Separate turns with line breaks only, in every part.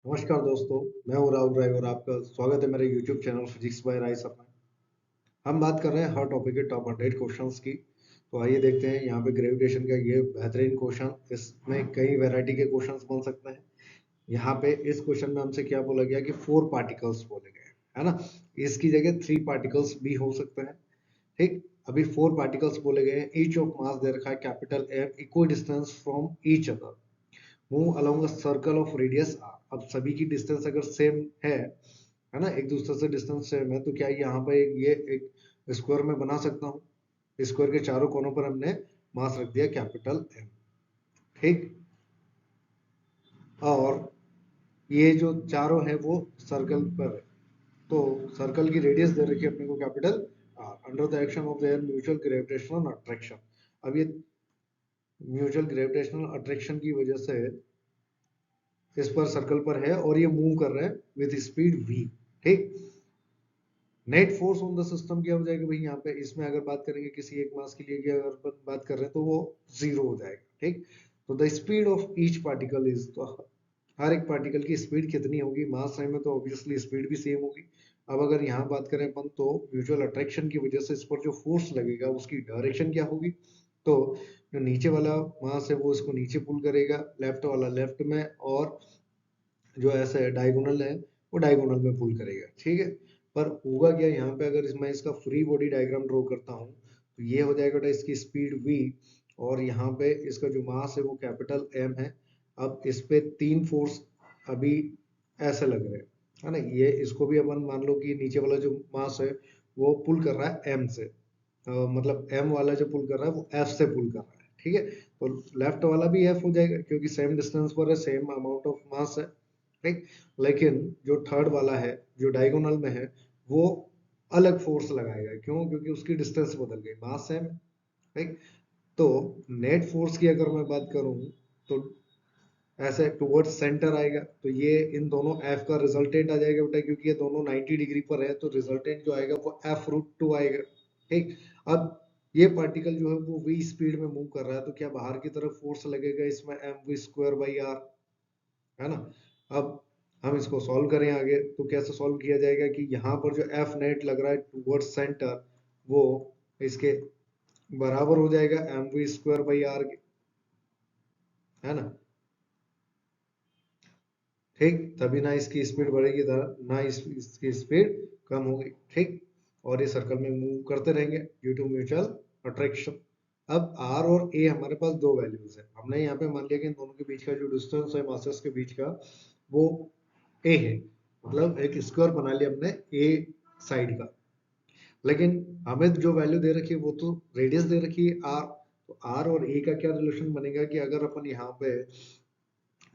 नमस्कार दोस्तों, मैं हूँ राहुल राय और आपका स्वागत है मेरे YouTube channel physics by Rai sir में। हम बात कर रहे हैं हर टॉपिक के टॉप 100 क्वेश्चंस की। तो आइए देखते हैं यहाँ पे ग्रेविटेशन का ये बेहतरीन क्वेश्चन। इसमें कई वैरायटी के क्वेश्चंस बन सकते हैं। यहाँ पे इस क्वेश्चन में हमसे क्या बोला गया कि 4 पार्टिकल्स बोले गए, है ना। इसकी जगह 3 पार्टिकल्स भी हो सकते हैं। ठीक, अभी 4 पार्टिकल्स बोले गए हैं। ईच ऑफ मास दे रखा है capital M, equal distance from each other, move along a circle of radius R. अब सभी की डिस्टेंस अगर सेम है ना, एक दूसरे से डिस्टेंस सेम है, तो क्या यहाँ पे ये एक स्क्वायर में बना सकता हूँ। स्क्वायर के चारों कोनों पर हमने मास रख दिया कैपिटल एम। ठीक, और ये जो चारों है वो सर्कल पर है, तो सर्कल की रेडियस दे रखी है अपने को capital R. Under the action of their mutual gravitational attraction. अब ये म्यूचुअल ग्रेविटेशनल अट्रैक्शन की वजह से इस पर सर्कल पर है और ये मूव कर रहा है विद स्पीड v। ठीक, net force on the system क्या हो जाएगा भाई, यहाँ पे इसमें अगर बात करेंगे किसी एक मास के लिए की अगर बात कर रहे हैं तो वो जीरो हो जाएगा। ठीक, तो the speed of each particle is, तो हर एक पार्टिकल की स्पीड कितनी होगी, मास सेम है तो ऑब्वियसली स्पीड भी सेम होगी। अब अगर यहाँ बात करें अपन तो म्यूचुअल अट्रैक्शन की वजह से इस पर जो फोर्स लगेगा उसकी डायरेक्शन क्या होगी, तो जो नीचे वाला मास है वो इसको नीचे पुल करेगा, लेफ्ट वाला लेफ्ट में, और जो ऐसे डायगोनल है वो डायगोनल में पुल करेगा। ठीक है, पर होगा क्या यहाँ पे, अगर मैं इसका फ्री बॉडी डायग्राम ड्रॉ करता हूँ तो ये हो जाएगा बेटा इसकी स्पीड v, और यहाँ पे इसका जो मास है वो कैपिटल m है। अब इस पे 3 फोर्स अभी ऐसे लग रहे हैं, है ना। ये इसको भी अपन मान लो कि नीचे वाला जो मास है वो पुल कर रहा है m से, मतलब m वाला जो पुल कर रहा है वो f से पुल कर रहा है। ठीक है, तो लेफ्ट वाला भी f हो जाएगा क्योंकि सेम डिस्टेंस पर है, सेम अमाउंट ऑफ मास है। ठीक, लेकिन जो थर्ड वाला है जो डायगोनल में है वो अलग फोर्स लगाएगा। क्यों? क्योंकि उसकी डिस्टेंस बदल गई, मास सेम। ठीक, तो नेट फोर्स की अगर मैं बात करूं तो ऐसे टुवर्ड्स सेंटर आएगा, तो ये इन दोनों एफ का रिजल्टेंट आ जाएगा बेटा, क्योंकि ये दोनों 90 डिग्री पर है तो रिजल्टेंट जो आएगा वो एफ रूट टू आएगा। ठीक, अब ये पार्टिकल जो है वो वी स्पीड में मूव कर रहा है, तो क्या बाहर की तरफ फोर्स लगेगा इसमें M V square by R, है ना। अब हम इसको सॉल्व करें आगे तो कैसे सॉल्व किया जाएगा कि यहाँ पर जो एफ नेट लग रहा है टुवर्ड्स सेंटर वो इसके बराबर हो जाएगा M V square by R के, है ना। ठीक, तभी ना इसकी स्पीड बढ़ेगी ना इसकी स्पीड कम होगी। ठीक, और ये सर्कल में मूव करते रहेंगे ड्यू टू म्यूचुअल अट्रैक्शन। अब आर और ए हमारे पास दो वैल्यूज है, हमने यहाँ पे मान लिया कि इन दोनों के बीच का जो डिस्टेंस है मासेस के बीच का वो ए है, मतलब एक स्क्वायर बना लिया हमने ए साइड का। लेकिन हमें जो वैल्यू दे रखी है वो तो रेडियस दे रखी है आर। तो आर और ए का क्या रिलेशन बनेगा कि अगर अपन यहाँ पे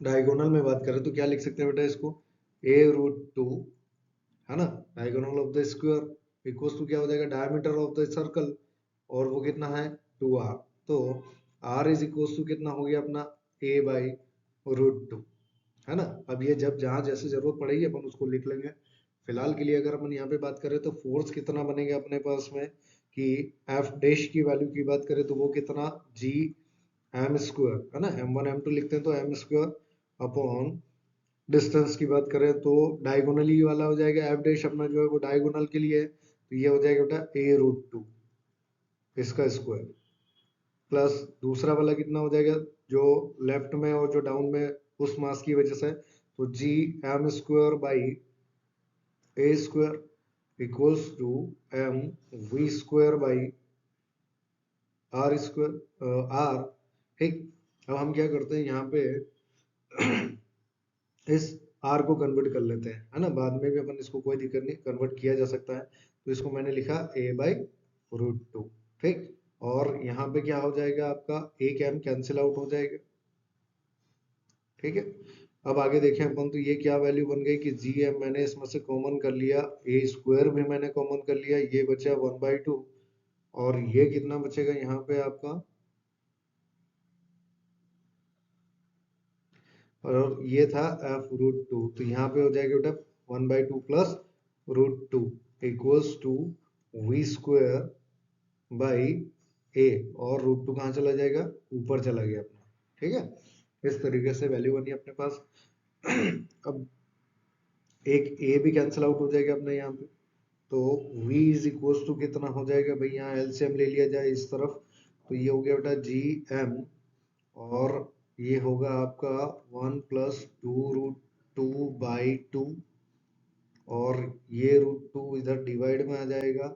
डायगोनल में बात करें तो क्या लिख सकते हैं बेटा इसको, ए रूट टू, है ना। Diagonal of the square equals to क्या हो जाएगा, डायमीटर ऑफ द सर्कल, और वो कितना है 2r। तो r इज इक्वल्स टू कितना हो गया अपना a बाई रूट टू, है ना। अब ये जब जहां जैसे जरूरत पड़ेगी अपन उसको लिख लेंगे। फिलहाल के लिए अगर अपन यहाँ पे बात करें तो फोर्स कितना बनेगा अपने पास में कि एफ डैश की वैल्यू की बात करें तो वो कितना जी एम स्क्वायर, है ना। एम वन एम टू लिखते हैं तो एम स्क्वायर अपॉन डिस्टेंस की बात करें तो डायगोनली वाला हो जाएगा, एफ डैश अपना जो है वो डायगोनल के लिए है तो ये हो जाएगा बेटा ए रूट टू इसका स्क्वायर, प्लस दूसरा वाला कितना हो जाएगा जो लेफ्ट में और जो डाउन में उस मास की वजह से, तो G M square by A square equals to M V square by R square R. ठीक, अब हम क्या करते हैं यहाँ पे इस आर को कन्वर्ट कर लेते हैं, है ना। बाद में भी अपन इसको कोई दिक्कत नहीं, कन्वर्ट किया जा सकता है। तो इसको मैंने लिखा ए बाई रूट टू। ठीक, और यहाँ पे क्या हो जाएगा आपका एक एम कैंसिल आउट हो जाएगा। ठीक है, अब आगे देखें अपन तो ये क्या वैल्यू बन गई कि जी एम मैंने इसमें से कॉमन कर लिया, ए स्क्वायर भी मैंने कॉमन कर लिया, ये बचा 1/2, और ये कितना बचेगा यहाँ पे आपका, और ये था एफ रूट टू, तो यहाँ पे हो जाएगा बेटा 1/2 plus root two equals to V square by A, और रूट टू कहाँ चला जाएगा, ऊपर चला गया अपना। ठीक है, इस तरीके से वैल्यू बनी अपने पास। अब एक ए भी कैंसिल आउट हो जाएगा अपने यहाँ पे। तो v इज इक्वल टू कितना हो जाएगा भाई, यहाँ एलसीएम ले लिया जाए इस तरफ, तो ये हो गया बेटा जी एम, और ये होगा आपका 1 + 2√2/2, और ये √2 इधर डिवाइड में आ जाएगा,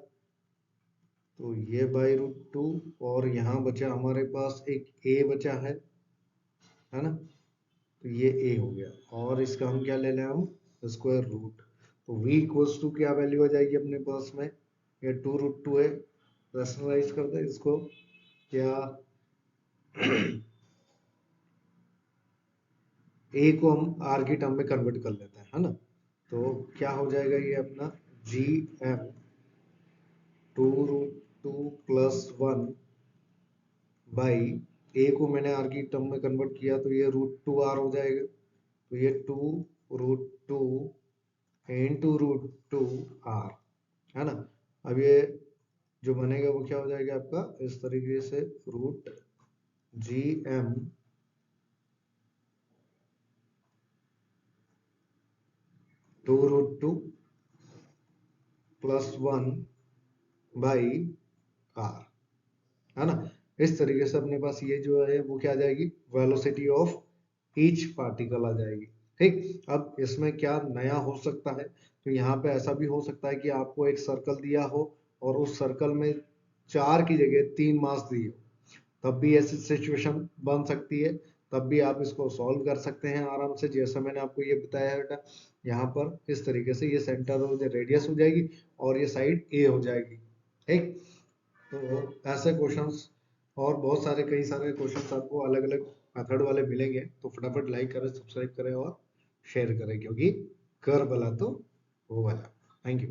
तो ये /√2, और यहाँ बचा हमारे पास एक a बचा है ना, तो ये a हो गया, और इसका हम क्या ले लें, हम स्क्वायर रूट। तो v इक्वल्स टू क्या वैल्यू आ जाएगी अपने पास में, ये 2√2 है, रैशनलाइज कर दे इसको, क्या a को हम r की टर्म में कन्वर्ट कर लेते हैं, है ना, तो क्या हो जाएगा ये अपना जी एम 2√2 + 1 बाई, ए को मैंने आर की टर्म में कन्वर्ट किया तो ये √2r हो जाएगा, तो ये 2√2 इंटू √2r, है ना। अब ये जो बनेगा वो क्या हो जाएगा आपका, इस तरीके से root G M 2√2 + 1 by R, है ना। इस तरीके से अपने पास ये जो है वो क्या आ जाएगी, वेलोसिटी ऑफ ईच पार्टिकल आ जाएगी। ठीक, अब इसमें क्या नया हो सकता है, तो यहाँ पे ऐसा भी हो सकता है कि आपको एक सर्कल दिया हो और उस सर्कल में 4 की जगह 3 मास दिए हो, तब भी ऐसी सिचुएशन बन सकती है, तब भी आप इसको सॉल्व कर सकते हैं आराम से, जैसा मैंने आपको ये बताया है बेटा। यहाँ पर इस तरीके से ये सेंटर ऑफ द रेडियस हो जाएगी और ये साइड ए हो जाएगी। ठीक, तो ऐसे क्वेश्चंस और बहुत सारे, कई सारे क्वेश्चंस आपको अलग अलग मेथड वाले मिलेंगे, तो फटाफट लाइक करें, सब्सक्राइब करें और शेयर करें, क्योंकि कर भला तो हो भला। Thank you.